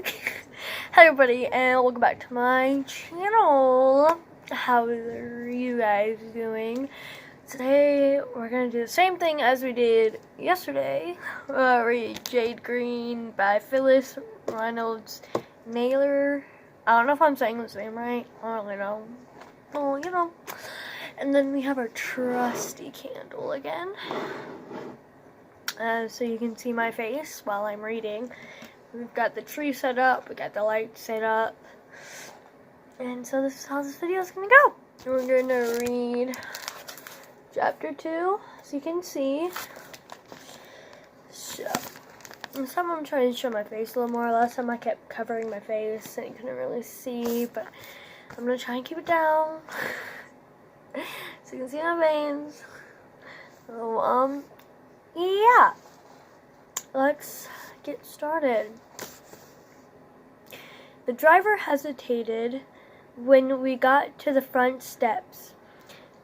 Hi everybody, and welcome back to my channel. How are you guys doing? Today we're gonna do the same thing as we did yesterday. Read Jade Green by Phyllis, Reynolds, Naylor. I don't know if I'm saying this name right. I don't really know. Oh, you know. And then we have our trusty candle again. So you can see my face while I'm reading. We've got the tree set up, we got the light set up, and so this is how this video is going to go. We're going to read chapter 2, as you can see. So, this time I'm trying to show my face a little more. Last time I kept covering my face and you couldn't really see, but I'm going to try and keep it down so you can see my veins. So, yeah. Let's get started. The driver hesitated when we got to the front steps,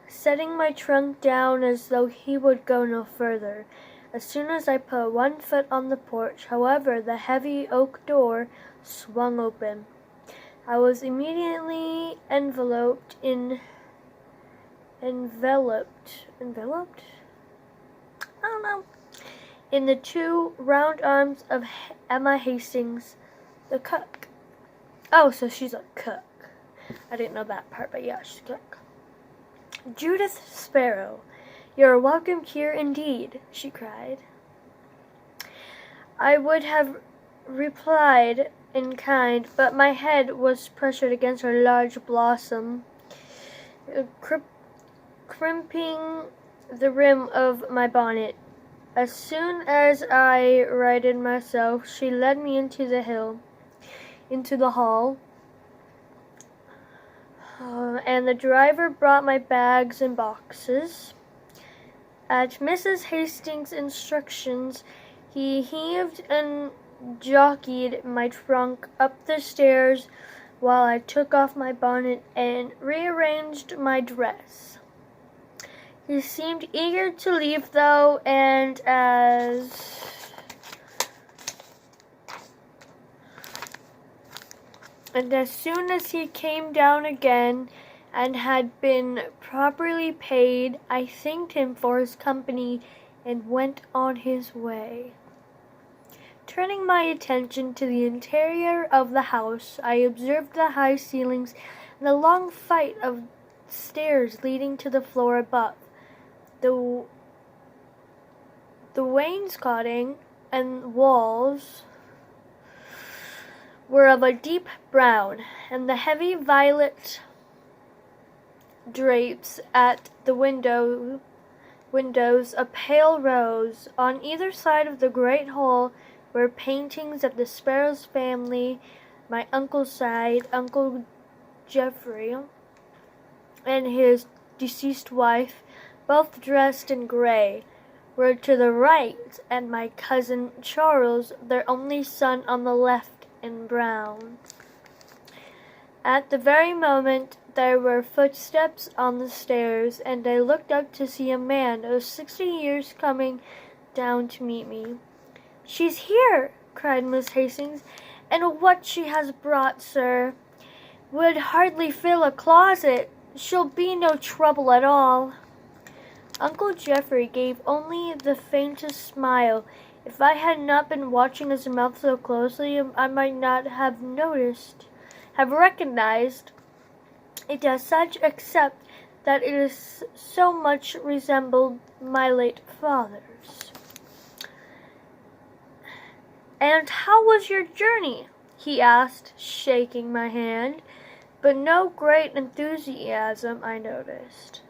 setting my trunk down as though he would go no further. As soon as I put one foot on the porch, however, the heavy oak door swung open. I was immediately enveloped? I don't know. In the two round arms of Emma Hastings, the cook. Oh, so she's a cook. I didn't know that part, but yeah, she's a cook. Judith Sparrow, you're welcome here indeed, she cried. I would have replied in kind, but my head was pressured against her large blossom, crimping the rim of my bonnet. As soon as I righted myself, she led me into the hall, and the driver brought my bags and boxes. At Mrs. Hastings' instructions, he heaved and jockeyed my trunk up the stairs while I took off my bonnet and rearranged my dress. He seemed eager to leave, though, and as soon as he came down again and had been properly paid, I thanked him for his company and went on his way. Turning my attention to the interior of the house, I observed the high ceilings and the long flight of stairs leading to the floor above. The wainscoting and walls were of a deep brown, and the heavy violet drapes at the windows a pale rose. On either side of the great hall were paintings of the Sparrows family, my uncle's side, Uncle Geoffrey, and his deceased wife, both dressed in gray, were to the right, and my cousin Charles, their only son, on the left, in brown. At the very moment there were footsteps on the stairs, and I looked up to see a man of 60 years coming down to meet me. "She's here!" cried Miss Hastings, "and what she has brought, sir, would hardly fill a closet. She'll be no trouble at all." Uncle Geoffrey gave only the faintest smile. If I had not been watching his mouth so closely, I might not have recognized it as such, except that it is so much resembled my late father's. "And how was your journey?" he asked, shaking my hand, but no great enthusiasm, I noticed.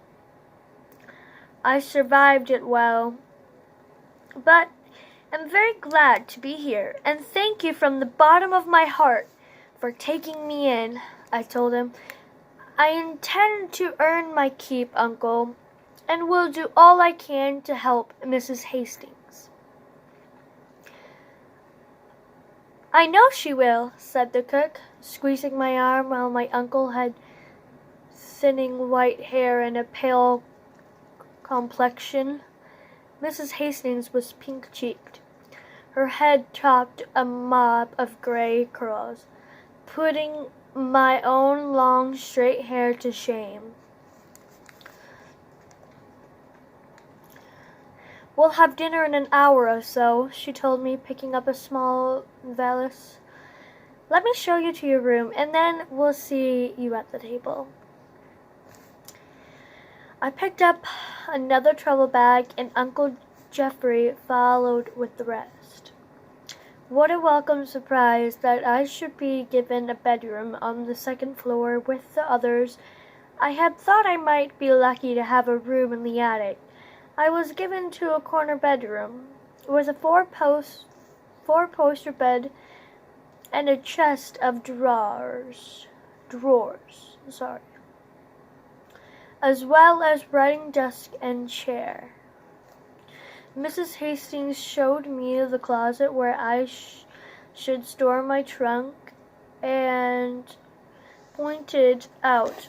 "I survived it well, but I'm very glad to be here, and thank you from the bottom of my heart for taking me in," I told him. "I intend to earn my keep, Uncle, and will do all I can to help Mrs. Hastings." "I know she will," said the cook, squeezing my arm while my uncle had thinning white hair and a pale complexion. Mrs. Hastings was pink-cheeked. her head topped a mop of gray curls, putting my own long, straight hair to shame. "We'll have dinner in an hour or so," she told me, picking up a small valise. "Let me show you to your room, and then we'll see you at the table." I picked up another travel bag, and Uncle Jeffrey followed with the rest. What a welcome surprise that I should be given a bedroom on the second floor with the others. I had thought I might be lucky to have a room in the attic. I was given to a corner bedroom with a four-poster bed and a chest of drawers, as well as writing desk and chair. Mrs. Hastings showed me the closet where I should store my trunk and pointed out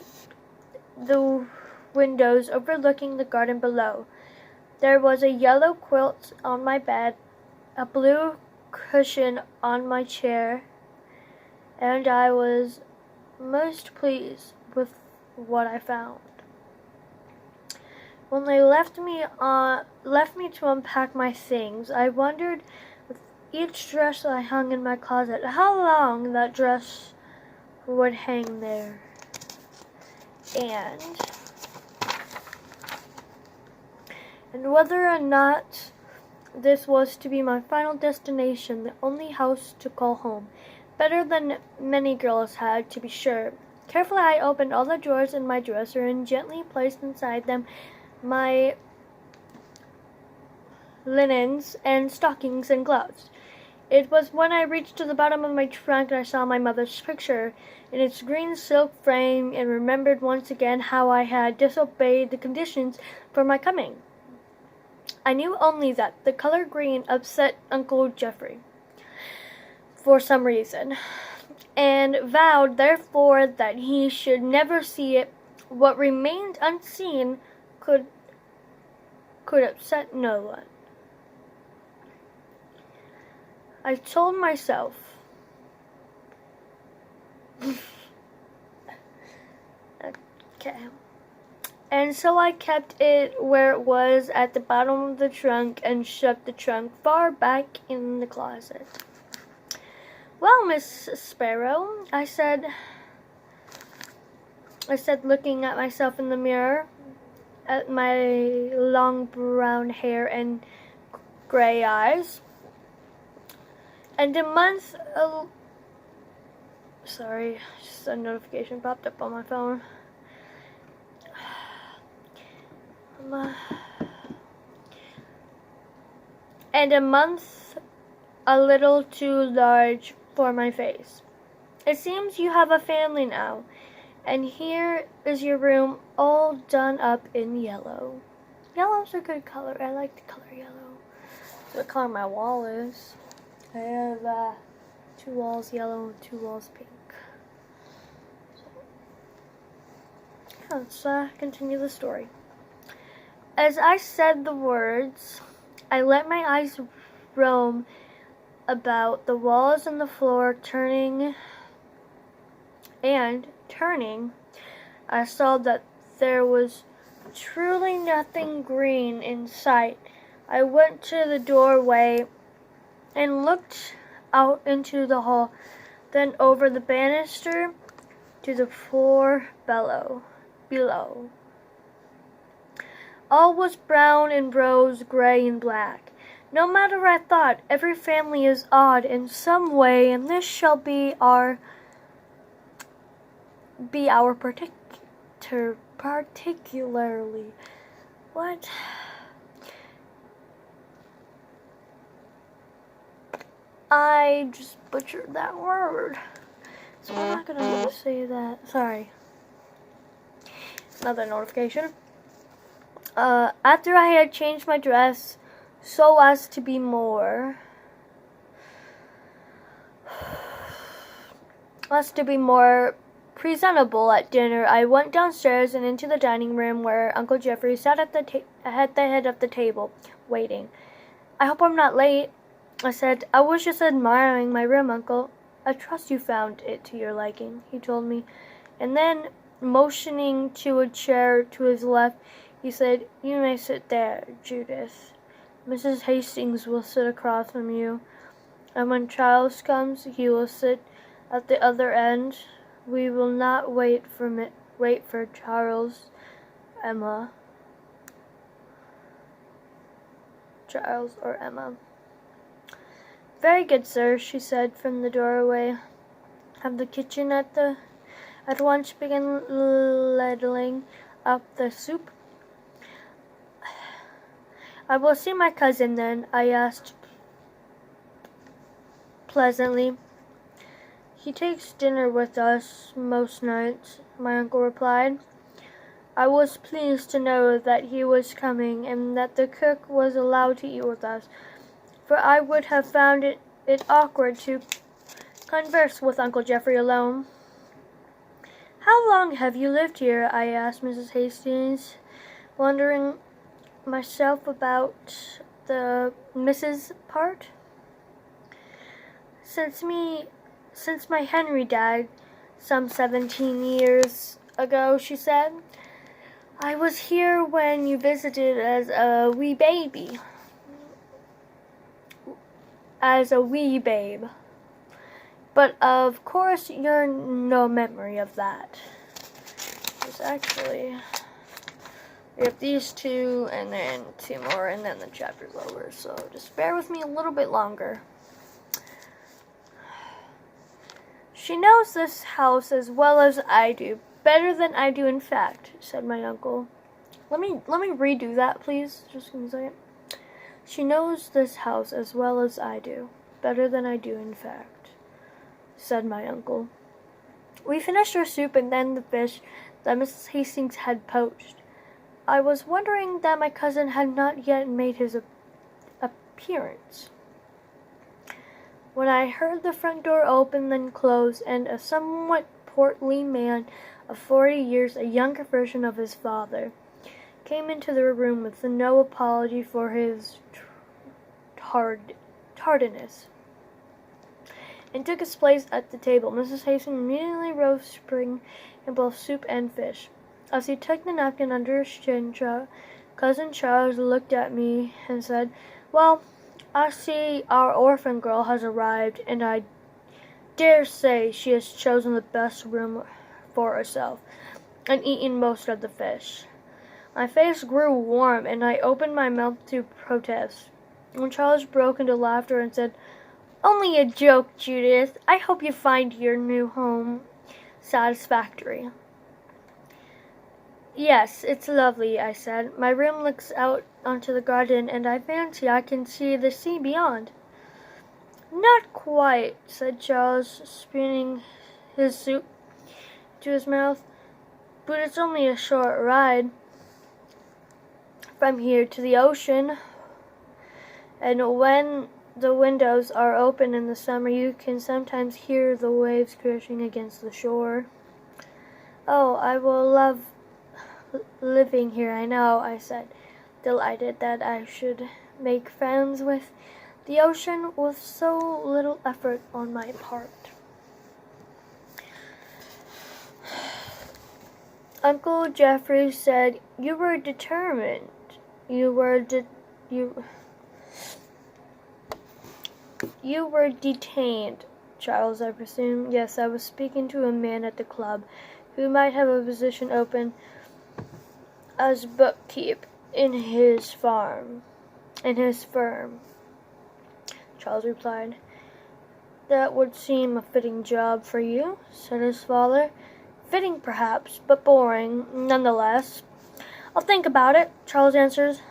the windows overlooking the garden below. There was a yellow quilt on my bed, a blue cushion on my chair, and I was most pleased with what I found. When they left me to unpack my things, I wondered, with each dress I hung in my closet, how long that dress would hang there. And whether or not this was to be my final destination, the only house to call home. Better than many girls had, to be sure. Carefully I opened all the drawers in my dresser and gently placed inside them my linens and stockings and gloves. It was when I reached to the bottom of my trunk and I saw my mother's picture in its green silk frame and remembered once again how I had disobeyed the conditions for my coming. I knew only that the color green upset Uncle Jeffrey for some reason, and vowed therefore that he should never see it. What remained unseen could upset no one. I told myself okay. And so I kept it where it was at the bottom of the trunk and shoved the trunk far back in the closet. "Well, Miss Sparrow," I said, looking at myself in the mirror, at my long brown hair and gray eyes. And a month sorry, just a notification popped up on my phone. And a month a little too large for my face. "It seems you have a family now, and here is your room all done up in yellow." Yellow's a good color. I like the color yellow. That's what color my wall is. I have 2 walls yellow and 2 walls pink. So, let's continue the story. As I said the words, I let my eyes roam about the walls and the floor, turning, I saw that there was truly nothing green in sight. I went to the doorway and looked out into the hall, then over the banister to the floor below. All was brown and rose, gray and black. No matter, I thought, every family is odd in some way, and this shall be our particularly. What? I just butchered that word. So I'm not gonna say that. Sorry. Another notification. After I had changed my dress so as to be more presentable at dinner, I went downstairs and into the dining room where Uncle Jeffrey sat at the head of the table, waiting. "I hope I'm not late," I said, I was just admiring my room, Uncle. I trust you found it to your liking, he told me. And then, motioning to a chair to his left, he said, You may sit there, Judith. Mrs. Hastings will sit across from you. And when Charles comes, he will sit at the other end. We will not wait for Charles, Emma. Charles or Emma. Very good, sir, she said from the doorway of the kitchen at once began ladling up the soup. I will see my cousin then, I asked pleasantly. He takes dinner with us most nights, my uncle replied. I was pleased to know that he was coming and that the cook was allowed to eat with us, for I would have found it awkward to converse with Uncle Geoffrey alone. How long have you lived here? I asked Mrs. Hastings, wondering myself about the Mrs. part. Since my Henry died some 17 years ago, she said. I was here when you visited as a wee baby. As a wee babe. But of course you're no memory of that. There's actually, we have these two and then two more and then the chapter's over. So just bear with me a little bit longer. She knows this house as well as I do. Better than I do, in fact, said my uncle. Let me redo that, please. Just give me a second. She knows this house as well as I do. Better than I do, in fact, said my uncle. We finished our soup and then the fish that Mrs. Hastings had poached. I was wondering that my cousin had not yet made his appearance, when I heard the front door open then close, and a somewhat portly man of 40 years, a younger version of his father, came into the room with no apology for his tardiness, and took his place at the table. Mrs. Hastings immediately rose, spring in both soup and fish. As he took the napkin under his chin, Cousin Charles looked at me and said, Well, I see our orphan girl has arrived, and I dare say she has chosen the best room for herself, and eaten most of the fish. My face grew warm, and I opened my mouth to protest, when Charles broke into laughter and said, Only a joke, Judith. I hope you find your new home satisfactory. Yes, it's lovely, I said. My room looks out onto the garden, and I fancy I can see the sea beyond. Not quite, said Charles, spooning his soup to his mouth, but it's only a short ride from here to the ocean, and when the windows are open in the summer, you can sometimes hear the waves crashing against the shore. Oh, I will love living here, I know, I said, delighted that I should make friends with the ocean with so little effort on my part. Uncle Geoffrey said, You were determined. You were detained, Charles, I presume. Yes, I was speaking to a man at the club who might have a position open as bookkeep in his firm, Charles replied. That would seem a fitting job for you, said his father. Fitting, perhaps, but boring, nonetheless. I'll think about it, Charles answers.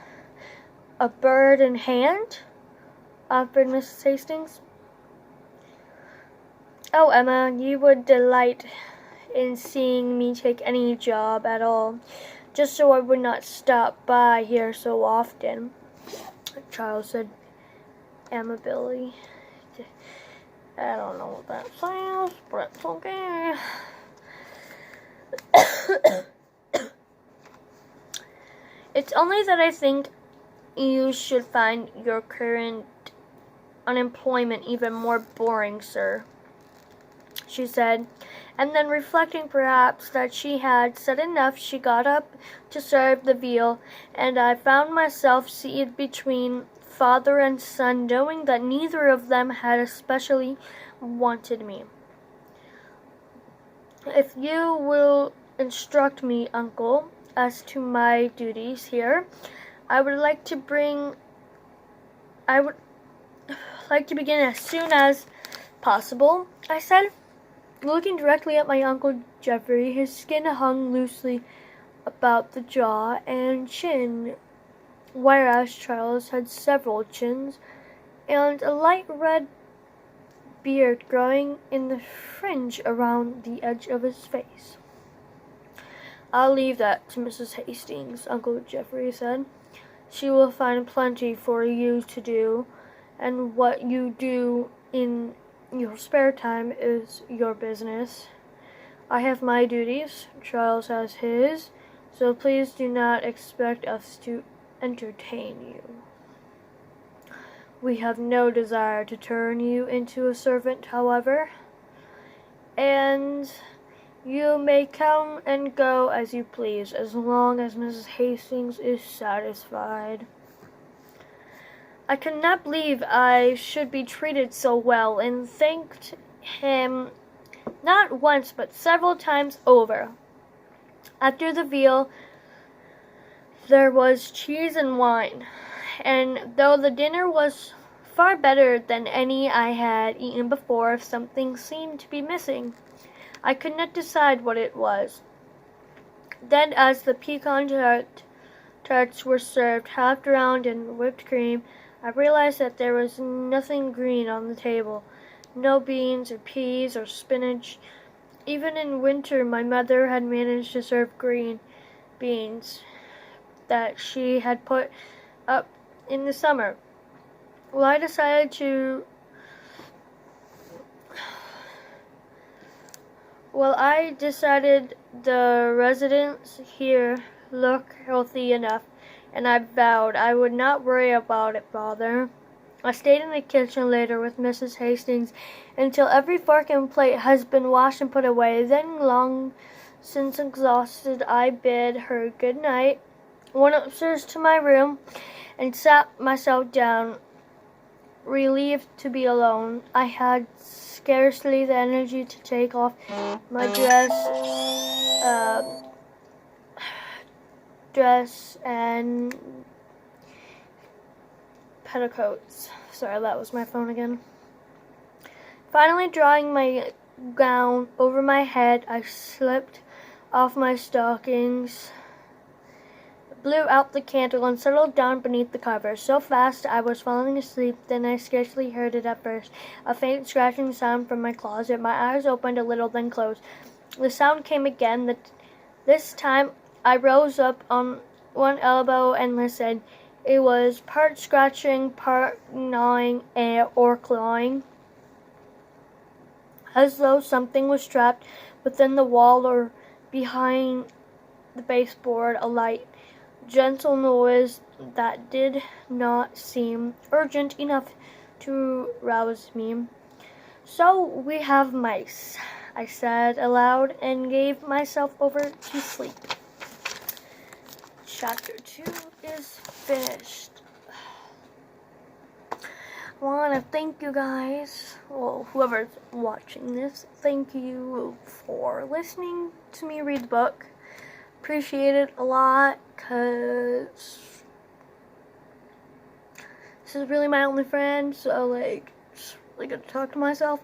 A bird in hand? Offered Mrs. Hastings. Oh, Emma, you would delight in seeing me take any job at all, just so I would not stop by here so often, Charles said amiably. I don't know what that sounds, but it's okay. It's only that I think you should find your current unemployment even more boring, sir," she said. And then, reflecting perhaps that she had said enough, she got up to serve the veal, and I found myself seated between father and son, knowing that neither of them had especially wanted me. "If you will instruct me, uncle, as to my duties here, I would like to begin as soon as possible," I said, looking directly at my Uncle Geoffrey. His skin hung loosely about the jaw and chin, whereas Charles had several chins, and a light red beard growing in the fringe around the edge of his face. "I'll leave that to Mrs. Hastings," Uncle Geoffrey said. "She will find plenty for you to do, and what you do in your spare time is your business. I have my duties, Charles has his, so please do not expect us to entertain you. We have no desire to turn you into a servant, however, and you may come and go as you please, as long as Mrs. Hastings is satisfied." I could not believe I should be treated so well, and thanked him not once but several times over. After the veal, there was cheese and wine, and though the dinner was far better than any I had eaten before, something seemed to be missing. I could not decide what it was. Then, as the pecan tarts were served, half drowned in whipped cream, I realized that there was nothing green on the table. No beans or peas or spinach. Even in winter, my mother had managed to serve green beans that she had put up in the summer. Well, I decided the residents here look healthy enough, and I vowed I would not worry about it, Father. I stayed in the kitchen later with Mrs. Hastings until every fork and plate has been washed and put away. Then, long since exhausted, I bid her good night, went upstairs to my room, and sat myself down, relieved to be alone. I had scarcely the energy to take off my dress and petticoats. Sorry, that was my phone again. Finally, drawing my gown over my head, I slipped off my stockings, blew out the candle, and settled down beneath the covers. So fast I was falling asleep that I scarcely heard it at first. A faint scratching sound from my closet. My eyes opened a little, then closed. The sound came again. This time I rose up on one elbow and listened. It was part scratching, part gnawing, or clawing, as though something was trapped within the wall or behind the baseboard. A light, gentle noise that did not seem urgent enough to rouse me. "So we have mice," I said aloud, and gave myself over to sleep. Chapter 2 is finished. I want to thank you guys, well, whoever's watching this, thank you for listening to me read the book. Appreciate it a lot, because this is really my only friend, so, it's really good to talk to myself.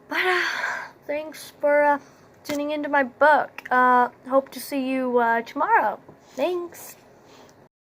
But, thanks for tuning into my book. Hope to see you tomorrow. Thanks.